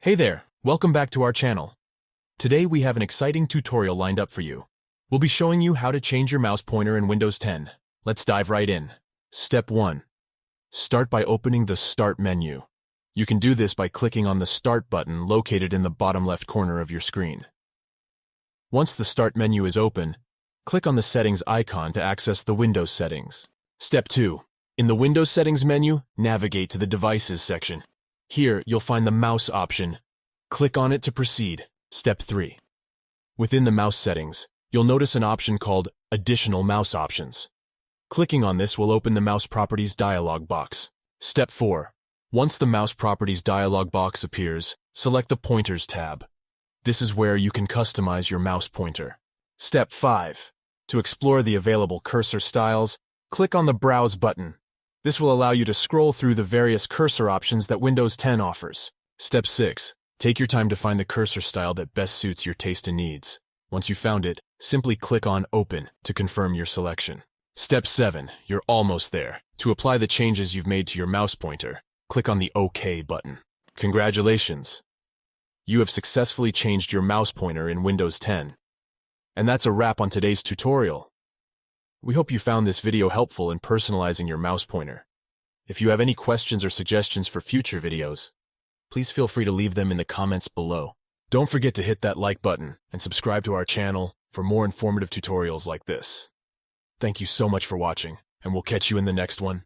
Hey there, welcome back to our channel. Today we have an exciting tutorial lined up for you. We'll be showing you how to change your mouse pointer in Windows 10. Let's dive right in. Step 1. Start by opening the Start menu. You can do this by clicking on the Start button located in the bottom left corner of your screen. Once the Start menu is open, click on the Settings icon to access the Windows settings. Step 2. In the Windows Settings menu, navigate to the Devices section. Here, you'll find the Mouse option. Click on it to proceed. Step 3. Within the mouse settings, you'll notice an option called Additional Mouse Options. Clicking on this will open the Mouse Properties dialog box. Step 4. Once the Mouse Properties dialog box appears, select the Pointers tab. This is where you can customize your mouse pointer. Step 5. To explore the available cursor styles, click on the Browse button. This will allow you to scroll through the various cursor options that Windows 10 offers. Step 6. Take your time to find the cursor style that best suits your taste and needs. Once you've found it, simply click on Open to confirm your selection. Step 7. You're almost there. To apply the changes you've made to your mouse pointer, click on the OK button. Congratulations! You have successfully changed your mouse pointer in Windows 10. And that's a wrap on today's tutorial. We hope you found this video helpful in personalizing your mouse pointer. If you have any questions or suggestions for future videos, please feel free to leave them in the comments below. Don't forget to hit that like button and subscribe to our channel for more informative tutorials like this. Thank you so much for watching, and we'll catch you in the next one.